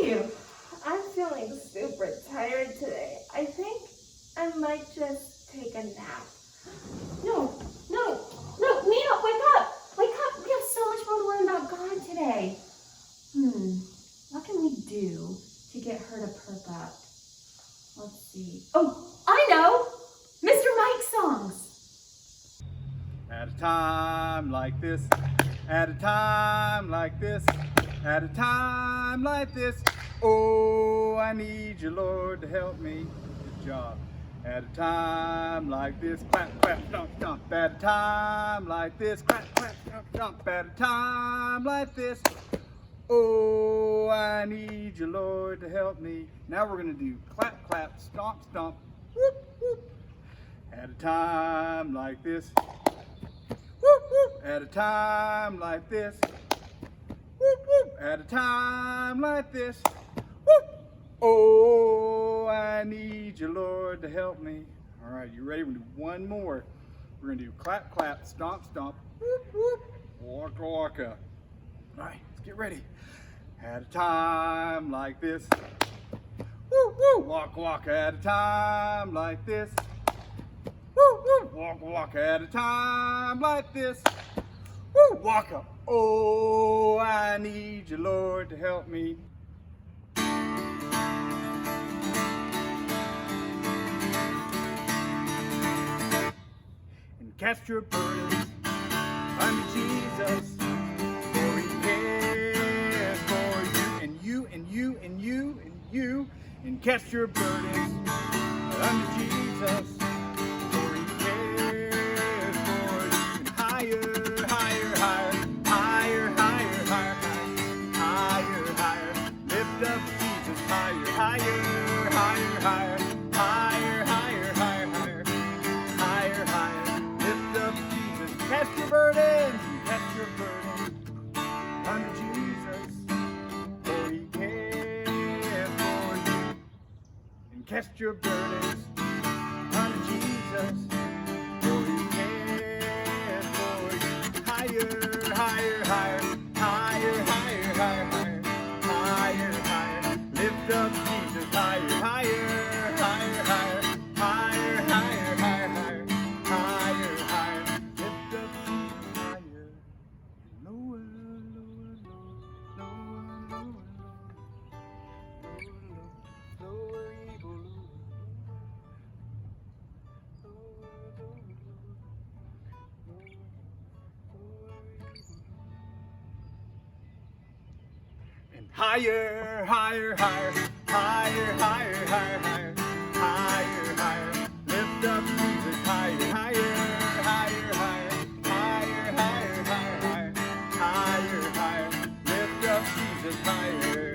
you? I'm feeling super tired today. I think I might just take a nap. No, Mia, wake up! Wake up! We have so much more to learn about God today. What can we do to get her to perk up? Let's see. Oh, I know! Mr. Mike songs. At a time like this, at a time like this, at a time like this, oh, I need you, Lord, to help me. Good job. At a time like this, clap, clap, stomp, stomp. At a time like this, clap, clap, stomp, stomp. At a time like this, oh, I need you, Lord, to help me. Now we're going to do clap, clap, stomp, stomp, whoop, whoop. At a time like this, whoop, whoop. At a time like this, whoop, whoop. At a time like this, whoop. Oh, I need you, Lord, to help me. All right, you ready? We're going to do one more. We're going to do clap, clap, stomp, stomp, whoop, whoop, waka, waka. All right, let's get ready. At a time like this, woo, woo, waka, waka. At a time like this, woo, woo, waka, waka. At a time like this, woo, waka. Oh, I need you, Lord, to help me. And cast your burdens unto Jesus, for He cares for you, and you, and you, and you, and you. And cast your burdens unto Jesus, for He cares for you. And higher, higher, higher, higher, higher, higher, higher, higher. Lift up Jesus higher, higher, higher, higher, higher, higher, higher, higher, higher, higher. Lift up Jesus. Cast your burdens, cast your burdens unto Jesus, for He cares for you. And cast your burdens unto Jesus, for He cares for you. Higher, higher, higher, higher, higher, higher, higher, higher. Lift up Jesus higher, higher, higher, higher, higher, higher, higher, higher, higher. Lift up Jesus higher. Lower, lower, lower, lower, lower, lower, eagle, and higher, higher, higher, higher, higher, higher, higher, higher, higher. Lift up Jesus higher, higher, higher, higher, higher, higher, higher, higher, higher. Lift up Jesus higher.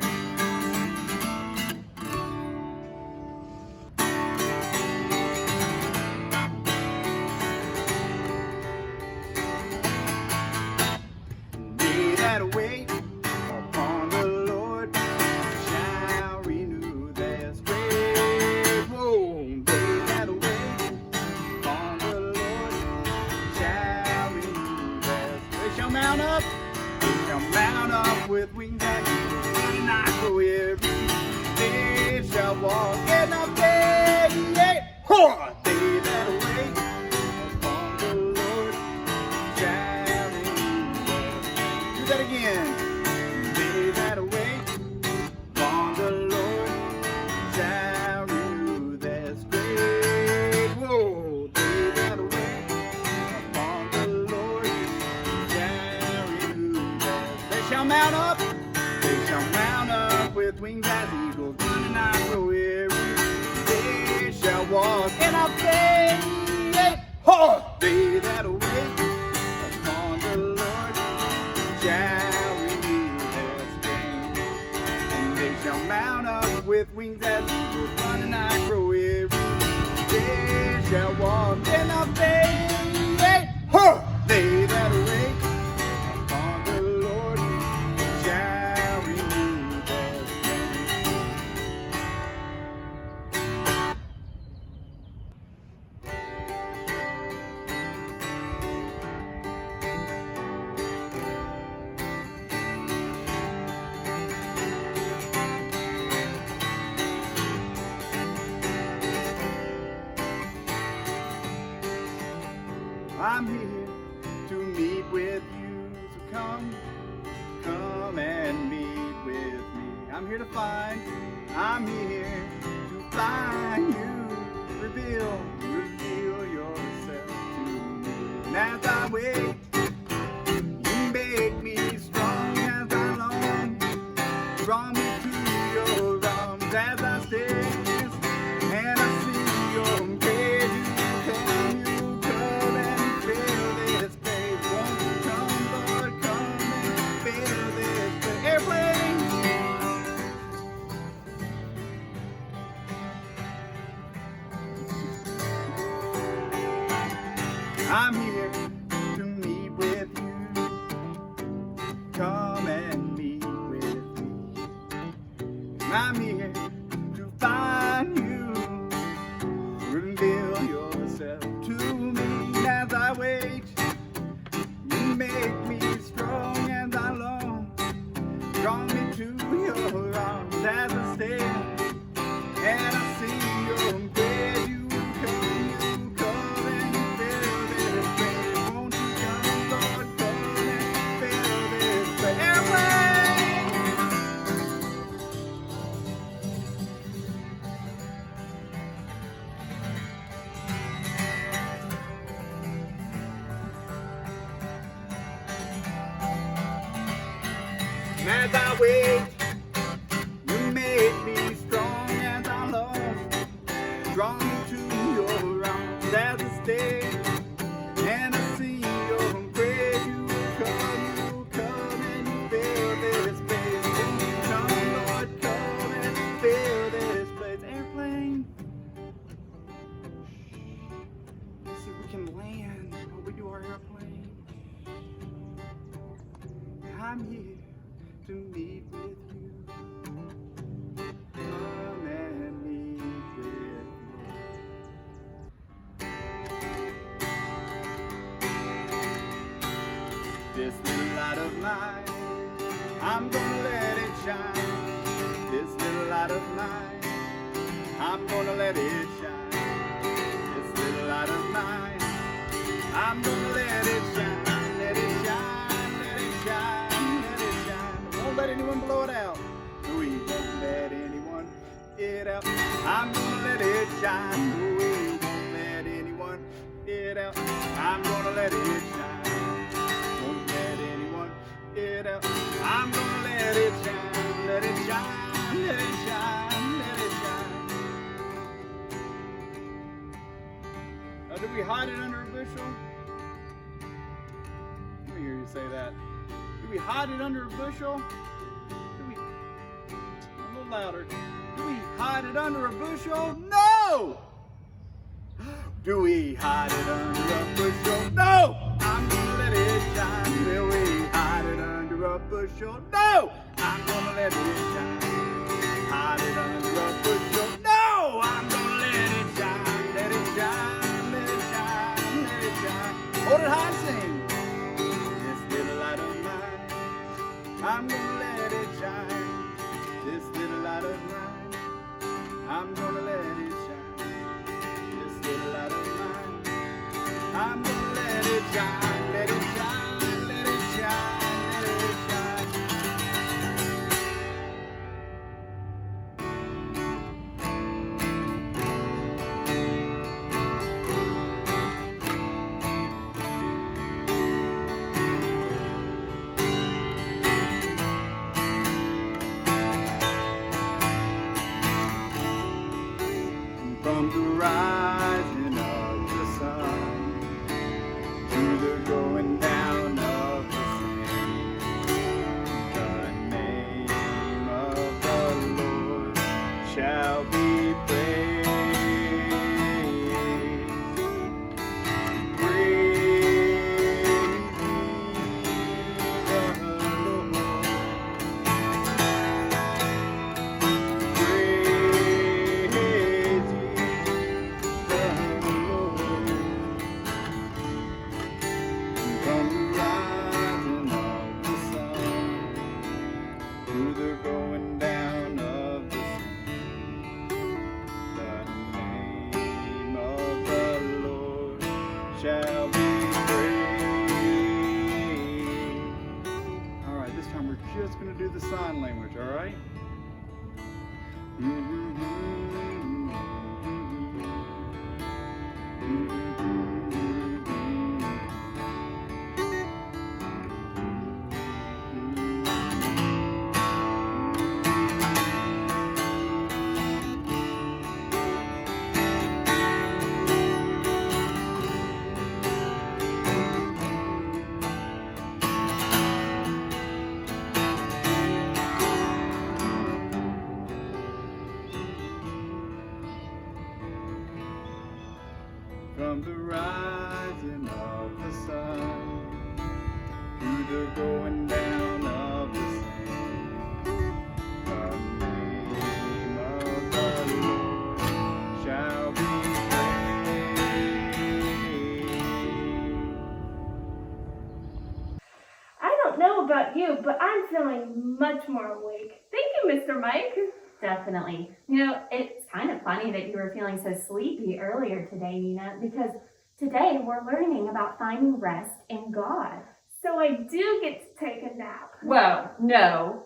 They that wait upon the Lord shall renew their strength. Whoa, they that wait upon the Lord shall renew their strength. They shall mount up with wings as eagles, and not go weary. They shall walk and not faint. They that wait upon the Lord shall renew their strength. Do that again. They that wait upon the Lord shall renew their strength. Whoa, they that wait upon the Lord shall renew their strength. They shall mount up. They shall mount up with wings as eagles, run and not grow weary. They shall walk and not faint. They that wait upon the Lord shall renew their strength. And they shall mount up with wings as eagles, run and not grow weary. They shall walk and not faint. They that wait upon the Lord shall renew their strength. I'm here to meet with you. So come and meet with me. I'm here to find, I'm here to find you. Reveal yourself to me. And as I wait, you make me strong as I long. Draw me to your arms as I stand, and I see your face. You come and fill this place. Won't you come, Lord, come and fill this place. Airplane! I'm here to meet with you. Come and meet with me. I'm here to find you. Reveal yourself to me as I wait. You make me strong as I long. Draw me to your arms as I stand, and I see your face. You come and fill this place. Won't you come, Lord, come and fill this place. Airplane! And as I wait, you make me strong as I long. Draw me to your arms as I stay, and I see your grace. You come and you fill this place. Won't you come, Lord, come and fill this place. Airplane. Let's see if we can land while we do our airplane. I'm here to meet with you. Come and meet with me. This little light of mine, I'm gonna let it shine. This little light of mine, I'm gonna let it shine. This little light of mine, I'm gonna let it shine. Let it shine, let it shine, let it shine. Won't let anyone blow it out. We won't let anyone it out. I'm gonna let it shine. We won't let anyone it out. I'm gonna let it shine. Won't let anyone it out. I'm gonna let it shine. Let it shine. Let it shine. Let it shine. Now, did we hide it under a bushel? Let me hear you say that. Do we hide it under a bushel? Do we? A little louder. Do we hide it under a bushel? No! Do we hide it under a bushel? No! I'm gonna let it shine. Will we hide it under a bushel? No! I'm gonna let it shine. Hide it under a bushel? No! I'm gonna let it shine. Let it shine. Let it shine. Let it shine. Hold it high and sing. This little light of mine, I'm gonna let it shine. This little light of mine, I'm gonna let it shine. This little light of mine, I'm gonna let it shine. Let it shine, let it shine, let it shine. From the rising of the sun to the going down of the same, the name of the Lord shall be praised. Praise the Lord. Praise shall be this time we're just going to do the sign language, all right? From the rising of the sun to the going down of the same, the name of the Lord shall be praised. I don't know about you, but I'm feeling much more awake. Thank you, Mr. Mike. Definitely. You know, it's kind of funny that you were feeling so sleepy earlier today, Nina, because today we're learning about finding rest in God. So I do get to take a nap. Well, no.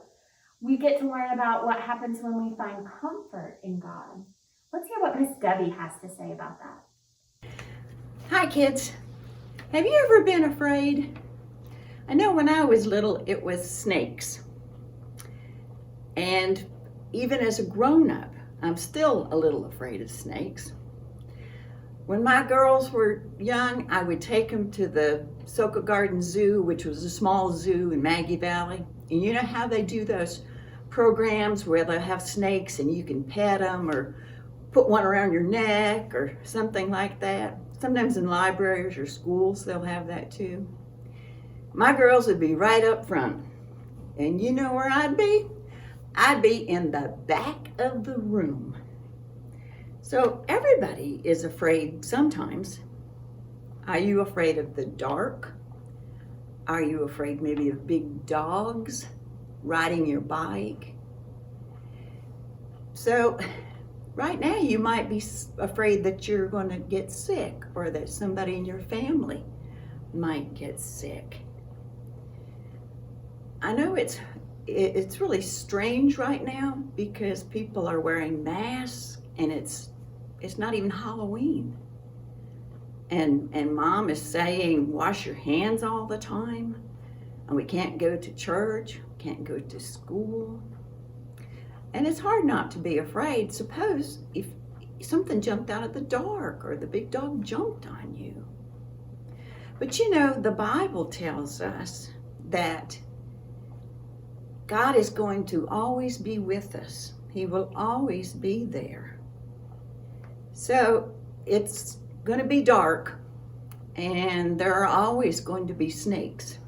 We get to learn about what happens when we find comfort in God. Let's hear what Miss Debbie has to say about that. Hi kids. Have you ever been afraid? I know when I was little it was snakes. And even as a grown-up, I'm still a little afraid of snakes. When my girls were young, I would take them to the Soka Garden Zoo, which was a small zoo in Maggie Valley. And you know how they do those programs where they'll have snakes and you can pet them or put one around your neck or something like that. Sometimes in libraries or schools, they'll have that too. My girls would be right up front. And you know where I'd be? I'd be in the back of the room. So everybody is afraid sometimes. Are you afraid of the dark? Are you afraid maybe of big dogs riding your bike? So right now you might be afraid that you're going to get sick or that somebody in your family might get sick. I know it's really strange right now because people are wearing masks and it's not even Halloween. And mom is saying wash your hands all the time, and we can't go to church, can't go to school. And it's hard not to be afraid. Suppose if something jumped out of the dark or the big dog jumped on you. But you know, the Bible tells us that God is going to always be with us. He will always be there. So it's going to be dark and there are always going to be snakes.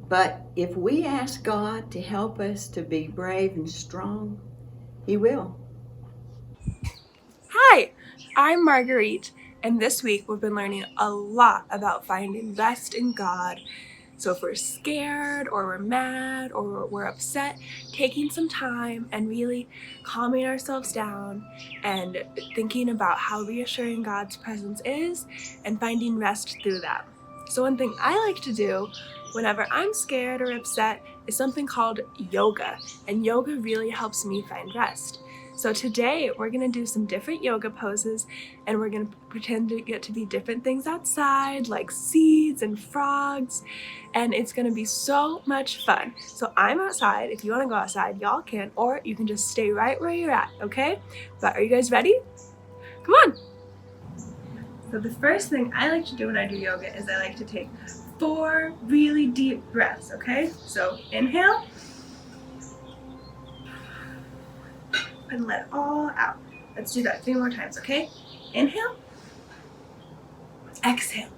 But if we ask God to help us to be brave and strong, He will. Hi, I'm Marguerite, and this week we've been learning a lot about finding rest in God. So if we're scared or we're mad or we're upset, taking some time and really calming ourselves down and thinking about how reassuring God's presence is and finding rest through that. So one thing I like to do whenever I'm scared or upset is something called yoga, and yoga really helps me find rest. So today we're going to do some different yoga poses, and we're going to pretend to get to be different things outside like seeds and frogs, and it's going to be so much fun. So I'm outside. If you want to go outside, y'all can, or you can just stay right where you're at, okay? But are you guys ready? Come on! So the first thing I like to do when I do yoga is I like to take 4 really deep breaths, okay? So inhale, and let it all out. Let's do that 3 more times, okay? Inhale, exhale.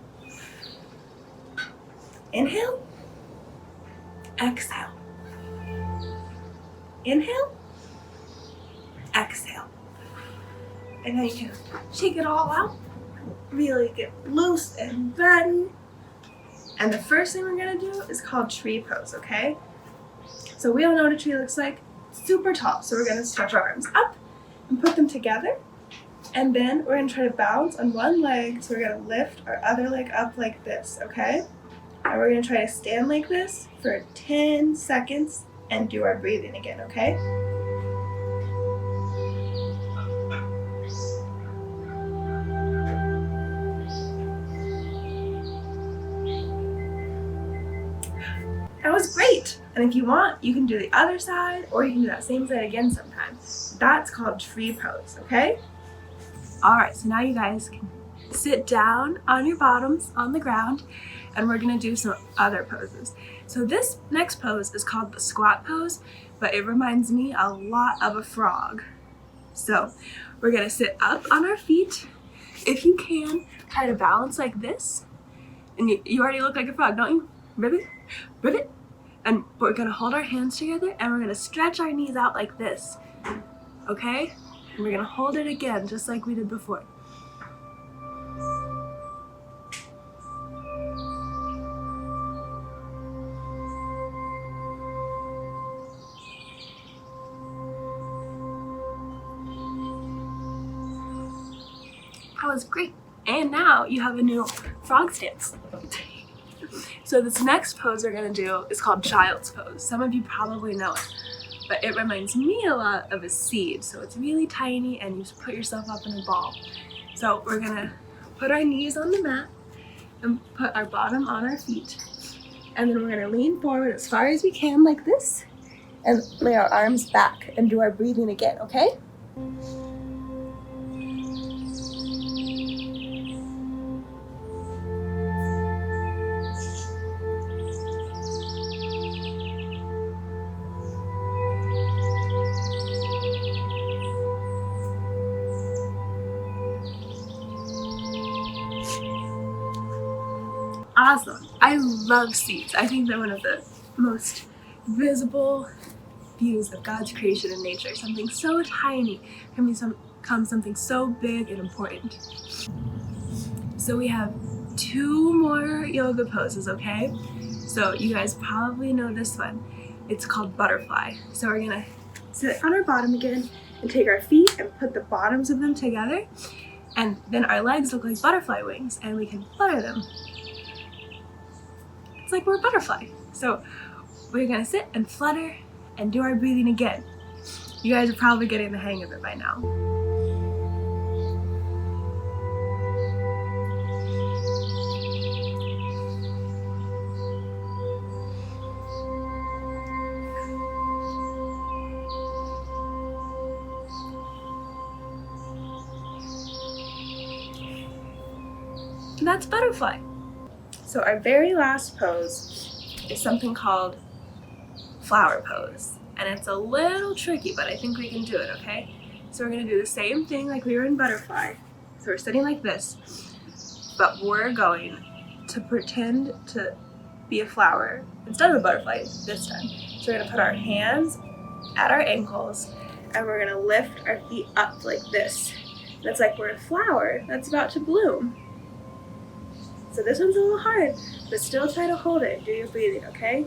Inhale, exhale. Inhale, exhale. And now you can shake it all out, really get loose and ready. And the first thing we're gonna do is called tree pose, okay? So we all know what a tree looks like. Super tall. So we're gonna stretch our arms up and put them together. And then we're gonna try to balance on one leg. So we're gonna lift our other leg up like this, okay? And we're gonna try to stand like this for 10 seconds and do our breathing again, okay? That was great. And if you want, you can do the other side or you can do that same side again sometime. That's called tree pose, okay? All right, so now you guys can sit down on your bottoms on the ground and we're gonna do some other poses. So this next pose is called the squat pose, but it reminds me a lot of a frog. So we're gonna sit up on our feet. If you can, try to balance like this. And you already look like a frog, don't you? Ribbit, ribbit. And we're gonna hold our hands together and we're gonna stretch our knees out like this, okay? And we're gonna hold it again, just like we did before. That was great. And now you have a new frog stance. So this next pose we're gonna do is called child's pose. Some of you probably know it, but it reminds me a lot of a seed. So it's really tiny and you just put yourself up in a ball. So we're gonna put our knees on the mat and put our bottom on our feet. And then we're gonna lean forward as far as we can like this and lay our arms back and do our breathing again, okay? Awesome. I love seeds. I think they're one of the most visible views of God's creation in nature. Something so tiny can become something so big and important. So we have 2 more yoga poses, okay? So you guys probably know this one. It's called butterfly. So we're gonna sit on our bottom again and take our feet and put the bottoms of them together. And then our legs look like butterfly wings and we can flutter them. It's like we're a butterfly. So we're gonna sit and flutter and do our breathing again. You guys are probably getting the hang of it by now. And that's butterfly. So our very last pose is something called flower pose. And it's a little tricky, but I think we can do it, okay? So we're gonna do the same thing like we were in butterfly. So we're sitting like this, but we're going to pretend to be a flower instead of a butterfly this time. So we're gonna put our hands at our ankles and we're gonna lift our feet up like this. And it's like we're a flower that's about to bloom. So this one's a little hard, but still try to hold it and do your breathing, okay?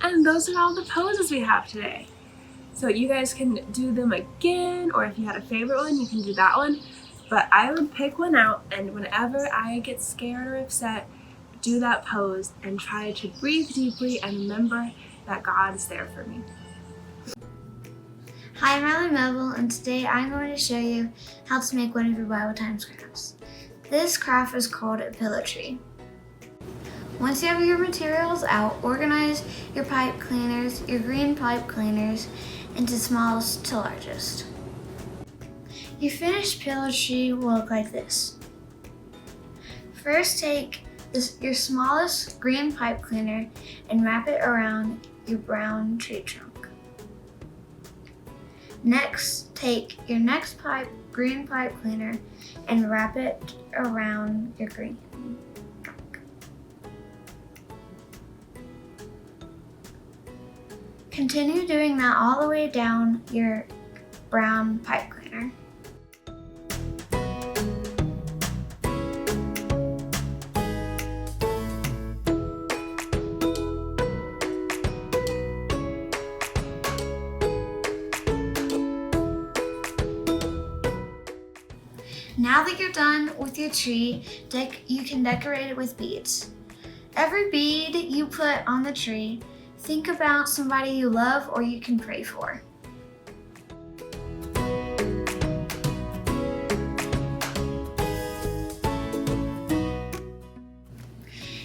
And those are all the poses we have today. So you guys can do them again, or if you had a favorite one, you can do that one. But I would pick one out, and whenever I get scared or upset, do that pose and try to breathe deeply and remember that God is there for me. Hi, I'm Riley Melville, and today I'm going to show you how to make one of your Bible Times crafts. This craft is called a pillow tree. Once you have your materials out, organize your pipe cleaners, your green pipe cleaners, into smallest to largest. Your finished pillow tree will look like this. First, take your smallest green pipe cleaner and wrap it around your brown tree trunk. Next, take your next green pipe cleaner and wrap it around your green trunk. Continue doing that all the way down your brown pipe cleaner. Now that you're done with your tree, you can decorate it with beads. Every bead you put on the tree, think about somebody you love or you can pray for.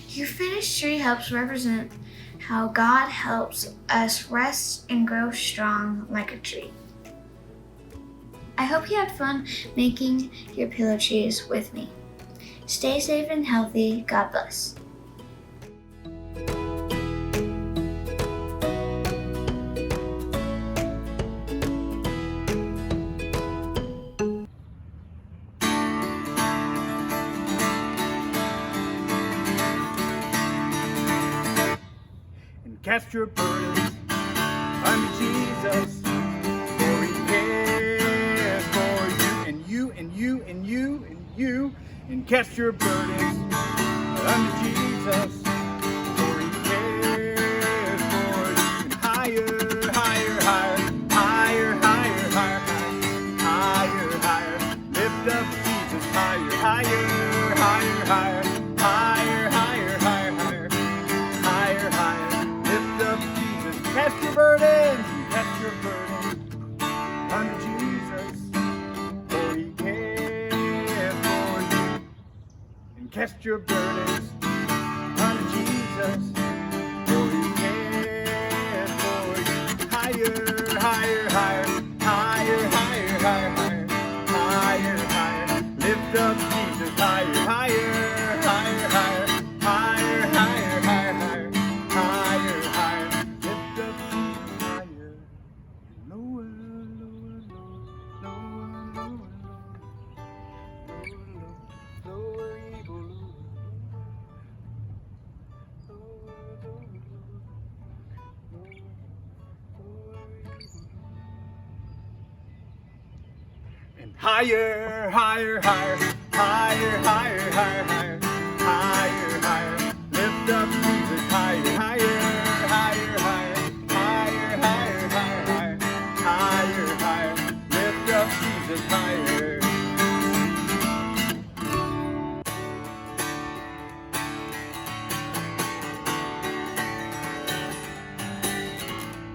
Your finished tree helps represent how God helps us rest and grow strong like a tree. I hope you had fun making your pillow trees with me. Stay safe and healthy. God bless. Cast your burdens unto Jesus, for He cares for you and you and you and you and you. And cast your burdens unto Jesus, for He cares for you. And higher, higher, higher, higher, higher, higher, higher, higher. Lift up Jesus higher, higher, higher, higher, higher, higher, higher, higher, higher, higher. Lift up Jesus. Cast your burdens, cast your burdens unto Jesus, for He cares for you. And cast your burdens unto Jesus, for He cares for you. Higher, higher, higher, higher, higher, higher, higher, higher. Lift up Jesus higher, higher, higher, higher, higher, higher, higher, higher. Higher, higher, lift up Jesus higher, lower, lower, lower, lower, lower, lower, eagle, and higher, higher, higher, higher, higher, higher, higher, higher, higher. Lift up Jesus higher, higher, higher, higher, higher, higher, higher, higher, higher. Lift up Jesus higher.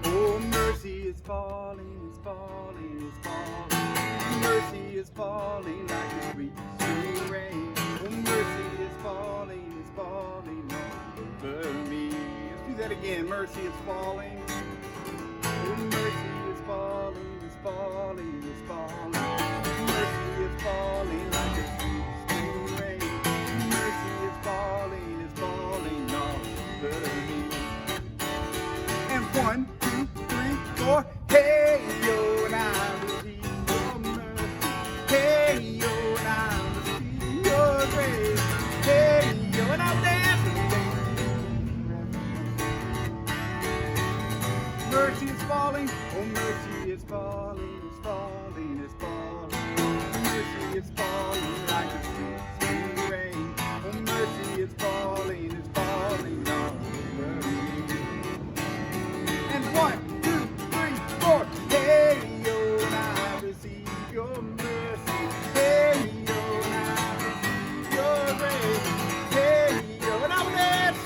Oh, mercy is falling, is falling, is falling. Mercy is falling like a sweet, sweet rain. Oh, mercy is falling over me. Let's do that again. Mercy is falling. Oh, mercy is falling, is falling, is falling. Mercy is falling like a sweet, sweet rain. Mercy is falling over me. And 1, 2, 3, 4. Hey, yo, and I receive your mercy. Hey, yo, and I receive your grace. Hey, yo, and I'll dance. Mercy is falling. Oh, mercy is falling, is falling, is falling. Mercy is falling like a sweet, sweet rain. Oh, mercy is falling over me. And 1, 2, 3, 4. Hey, yo, and I receive your mercy. Hey, yo, and I receive your grace. Hey, yo, and I'll dance.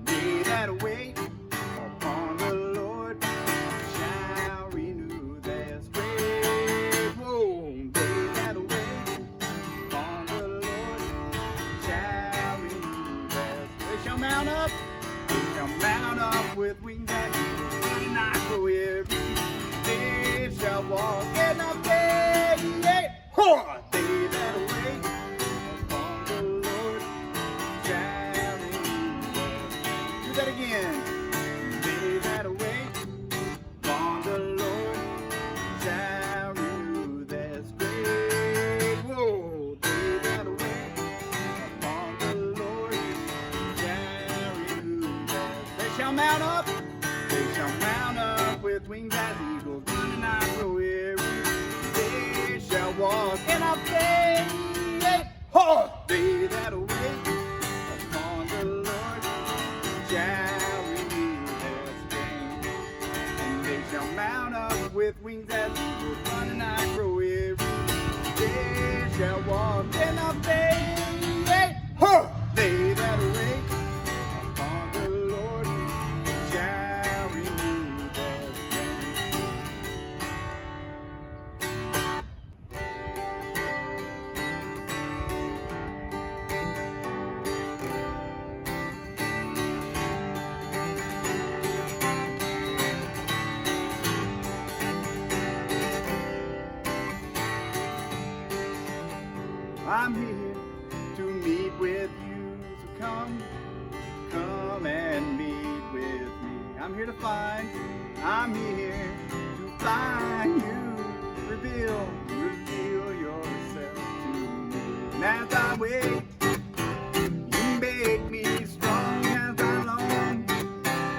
They that wait upon the Lord shall renew their strength. Whoa, they that wait upon the Lord shall renew their strength. They shall mount up. They shall mount up with wings as eagles, and not grow weary. They shall walk and not faint. They that wait upon the Lord shall renew their strength. Do that again. They that wait upon the Lord shall renew their strength. Whoa, they that wait upon the Lord shall renew their strength. They shall mount up with wings as eagles, and not grow weary. I'm here to meet with you. So come and meet with me. I'm here to find, I'm here to find you. Reveal yourself to me. And as I wait, you make me strong as I long.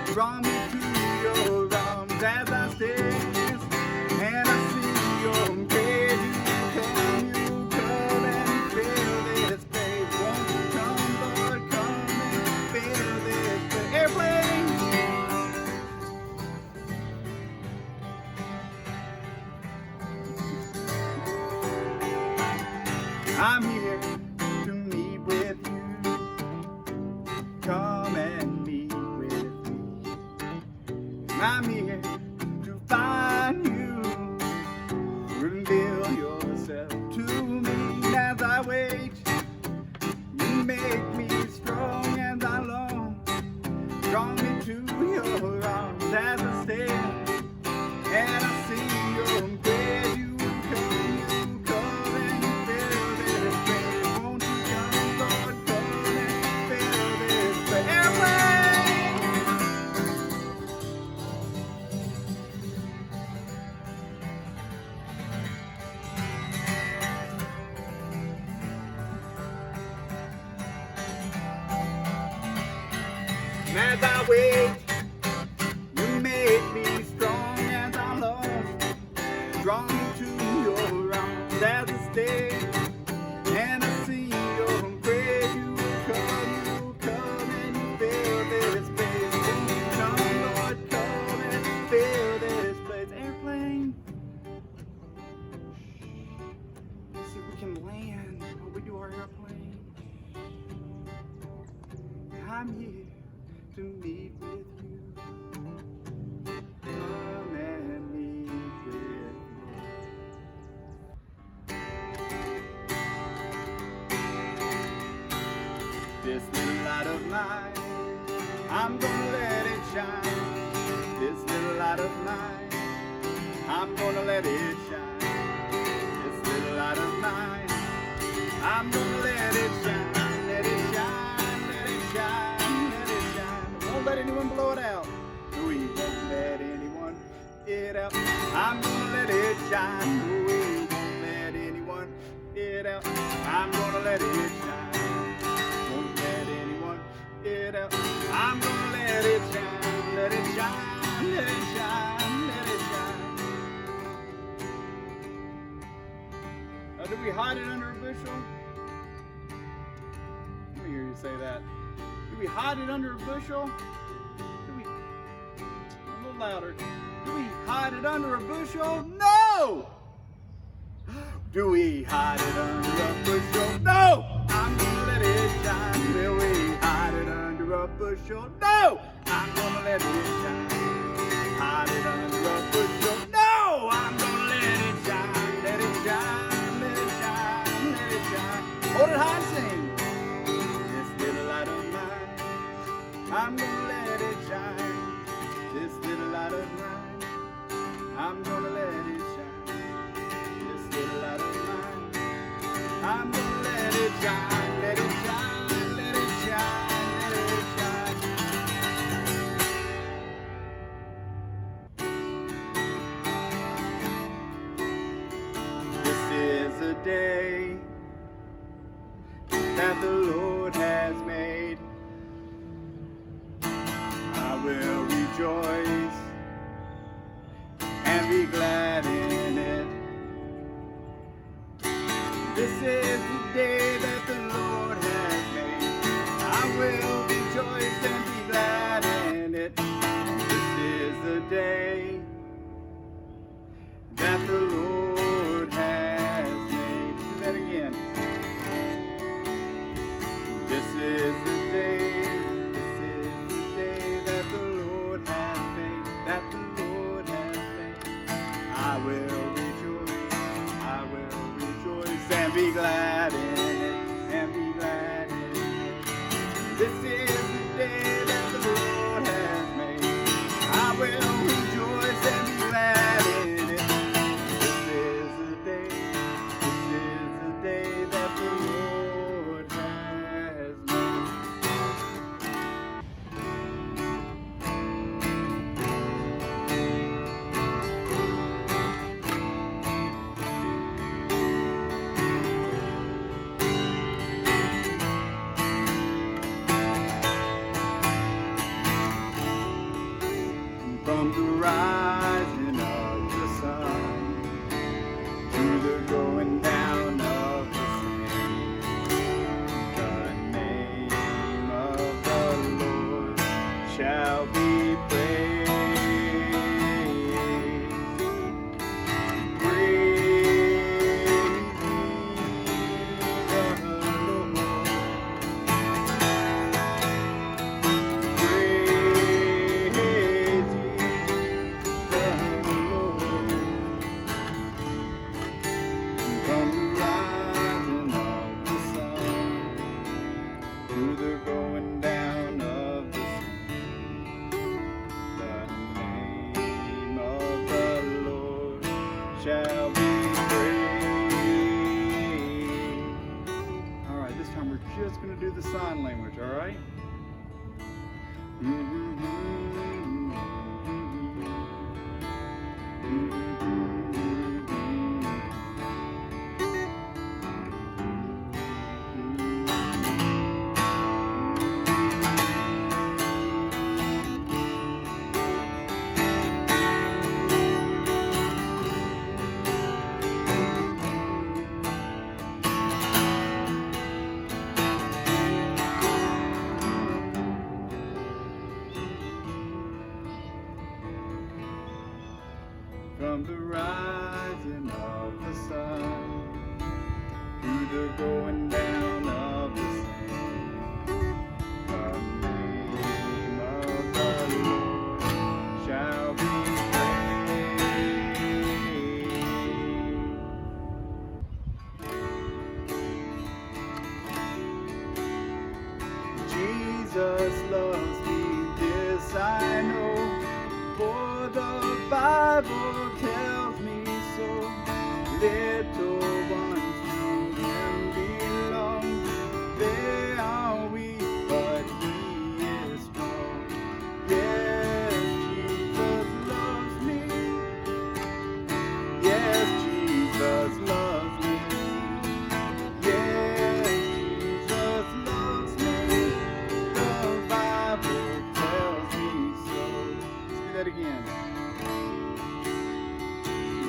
Draw me to your arms as I stand, and I see your face. You come and fill this place. Won't you come, Lord, come and fill this place. Airplane! I'm here to meet with you. Come and meet with me. I'm here to find you. Reveal yourself to me as I wait. You make me strong as I long. Draw me to your arms as I stand, and I see your face. You come and fill this place. Won't you come, Lord, come and fill this place. Airplane! And as I wait, you make me strong as I long. Draw me to your arms as I stay, and I see your grace. You come and you fill this place. Won't you come, Lord, come and fill this place. Airplane. Let's see if we can land while we do our airplane. I'm here to meet with you. Come and meet with me. This little light of mine, I'm gonna let it shine. This little light of mine, I'm gonna let it shine. This little light of mine, I'm gonna let it shine. Let it shine, let it shine, let it shine. Won't let anyone blow it out. We won't let anyone it out. I'm gonna let it shine. We won't let anyone it out. I'm gonna let it shine. Won't let anyone it out. I'm gonna let it shine. Let it shine. Let it shine. Let it shine. Now, do we hide it under a bushel? Let me hear you say that. Do we hide it under a bushel? Do we? A little louder. Do we hide it under a bushel? No! Do we hide it under a bushel? No! I'm gonna let it shine. Will we hide it under a bushel? No! I'm gonna let it shine. Hide it under a bushel? No! I'm gonna let it shine. Let it shine. Let it shine. Let it shine. Hold it high and sing. This little light of mine, I'm gonna let it shine. This little light of mine, I'm gonna let it shine. This little light of mine, I'm gonna let it shine. Let it shine, let it shine, let it shine. This is a day that the Lord has made. I will rejoice and be glad in it. This is the day that the Lord has made. I will rejoice and be glad in it. This is the day that the Lord has made. Do that again. This is the day that the Lord has made, that the Lord has made. I will rejoice and be glad in it, and be glad in it. This is the day that the Lord has made. I will rejoice and be glad in it. This is the day that the Lord just going to do the sign language, all right? From the rising of the sun to the going down of the same, the name of the Lord shall be praised. Jesus loves me, this I know, for the Bible tells me so. Little ones to him belong. They are weak, but he is strong. Yes, Jesus loves me. Yes, Jesus loves me. Yes, Jesus loves me. The Bible tells me so. Let's do that again.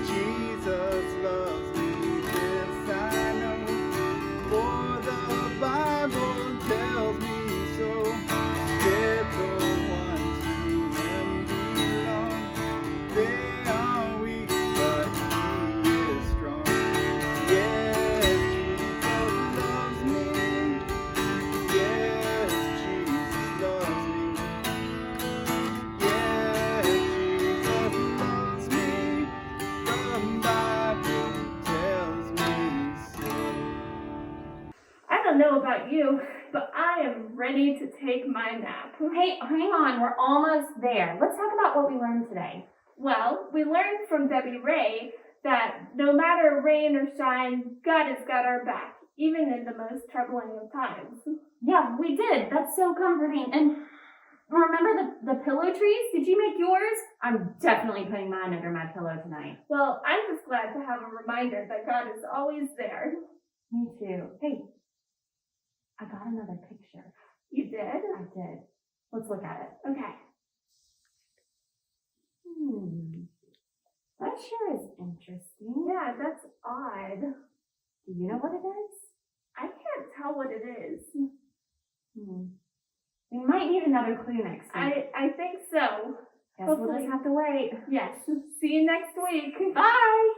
Jesus loves me, this I know, for the Bible tells me so. Little ones to him belong. They are weak, but he is strong. Yes, Jesus loves me. Yes, Jesus loves me. Yes, Jesus loves me. The Bible tells me so. I don't know about you, but I am ready to take my nap. Hey, hang on, we're almost there. Let's talk about what we learned today. Well, we learned from Debbie Ray that no matter rain or shine, God has got our back, even in the most troubling of times. Yeah, we did. That's so comforting. And remember the pillow trees? Did you make yours? I'm definitely putting mine under my pillow tonight. Well, I'm just glad to have a reminder that God is always there. Me too. Hey, I got another picture. You did? I did. Let's look at it. Okay. That sure is interesting. Yeah, that's odd. Do you know what it is? I can't tell what it is. We might need another clue next week. I think so. Guess we'll hopefully. just have to wait. Yes. See you next week. Bye!